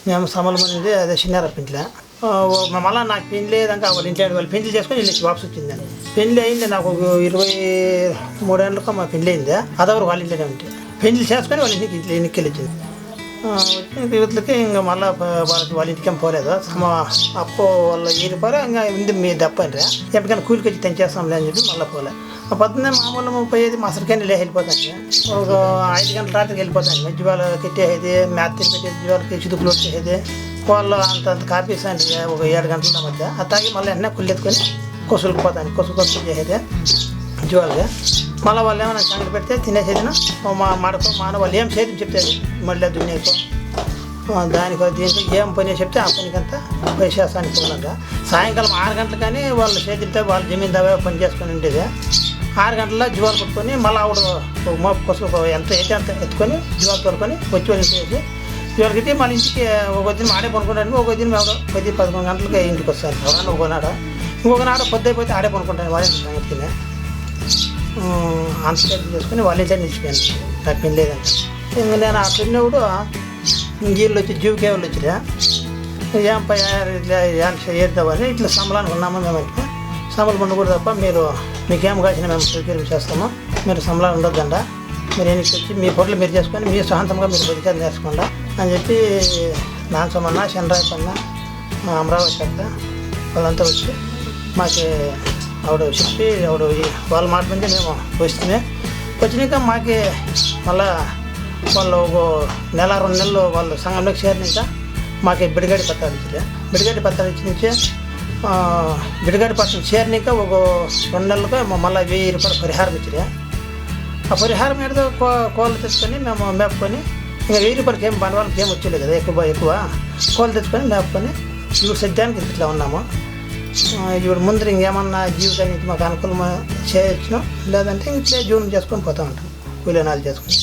మేము సమలమనింది అదే చిన్నార పెంట్లే మళ్ళీ నాకు పెళ్ళి లేదంకా వాళ్ళ ఇంట్లో వాళ్ళు పెళ్లి చేసుకొని వెళ్ళి వాపస్ వచ్చిందని పెళ్ళి అయింది నాకు 23 ఏళ్ళకు మా పెళ్ళి అయింది అదవరు వాళ్ళ ఇంట్లోనే ఉంటే పెళ్లి చేసుకొని వాళ్ళ ఇంటికి ఎన్నికలు వచ్చింది యువతలకి ఇంకా మళ్ళీ వాళ్ళ ఇంటికి ఏం పోలేదు అప్పు వాళ్ళ ఈరిపోలే ఇంకా ఉంది మీ దప్పంటే ఎప్పటికైనా కూలికి వచ్చి తెంచేస్తాంలే అని చెప్పి మళ్ళీ పోలే పొద్దున్నే మామూలు పోయేది మసరికైనా వెళ్ళిపోతాను ఒక 5 గంటల రాత్రికి వెళ్ళిపోతాను మధ్యవాళ్ళు కెట్టేది మ్యాథ్ పెట్టేది వాళ్ళకి చిదుకులు వచ్చేది వాళ్ళు అంత కాపీస్ అంటే ఒక 7 గంటల మధ్య అది తాగి మళ్ళీ వెంటనే కుళ్ళెత్తుకొని కొసులకు పోతాను కొసులు చేసేది జీవాలుగా మళ్ళీ వాళ్ళు ఏమైనా సంగతి పెడితే తినేసేదిన మడకో మాన వాళ్ళు ఏం చేయదు చెప్పేది మళ్ళీ దున్నేకో దానికి దీనికి ఏం పని చెప్తే ఆ పనికంతా చేస్తానికి పోయినాక సాయంకాలం 6 గంటలు కానీ వాళ్ళు చేతితో వాళ్ళు జమీందావే పని చేసుకొని ఉండేది 6 గంటల్లో జీవాలు పట్టుకొని మళ్ళీ ఆవిడ మోపు కొసుకు ఎంత అయితే అంత ఎత్తుకొని జీవాలు తోలుకొని వచ్చి వాళ్ళు చేసి జీవాలకి మళ్ళీ ఇంటికి ఒక దిన ఆడే పనుకుంటాను ఒక దిన 10-11 గంటలకి ఇంటికి వస్తాను ఎవరన్నా ఒకనాడ ఇంకొకనాడ పొద్దు అయిపోతే ఆడే పనుకుంటాను వాళ్ళ సంగతికి అంత చేసుకుని వాళ్ళ ఇంట్లో నిలిచిపోయాను నాకు పెళ్ళి లేదంటే ఇంకా నేను ఆ పెళ్ళినప్పుడు వీళ్ళు వచ్చి జీవికే వాళ్ళు వచ్చిరా ఏం పై చేద్దామని ఇట్లా సంబలానికి ఉన్నాము మేమైతే సంబలం ఉండకూడదు తప్ప మీకేం కాసిన మేము స్వీకరణ చేస్తాము మీరు సంబలాలు ఉండొద్దండ మీరు ఎన్నిక వచ్చి మీ పొట్లు మీరు చేసుకొని మీ సొంతంగా మీరు బతికేది నేర్చుకోండి అని చెప్పి నాన్సమన్న చంద్రాయపన్న అమరావతి అక్క వాళ్ళంతా వచ్చి మాకు ఆవిడ చెప్పి ఆవిడ వాళ్ళ మాట మీద మేము వచ్చినాక మాకు మళ్ళా వాళ్ళు ఒక 1-2 నెలలు వాళ్ళు సంఘంలోకి చేరినాక మాకు బిడిగాడి పత్రాలు ఇచ్చారు బిడిగాడి పత్రాలు ఇచ్చి బిడిగాడి పత్రం చేరినాక ఒక 2 నెలలకు మళ్ళీ 1000 రూపాయలు పరిహారం ఇచ్చారు ఆ పరిహారం మీద కోళ్ళు తెచ్చుకొని మేము మేపుకొని ఇంకా 1000 రూపాయలకి ఏం వాళ్ళకి ఏం వచ్చేది కదా ఎక్కువ కోళ్ళు తెచ్చుకొని మేపుకొని ఇప్పుడు సద్యానికి ఇట్లా ఉన్నాము ఇప్పుడు ముందర ఇంకేమన్నా జీవితానికి మాకు అనుకూలమా చేయొచ్చును లేదంటే ఇట్లే జీవనం చేసుకొని పోతూ ఉంటాం కూలీనాలు చేసుకొని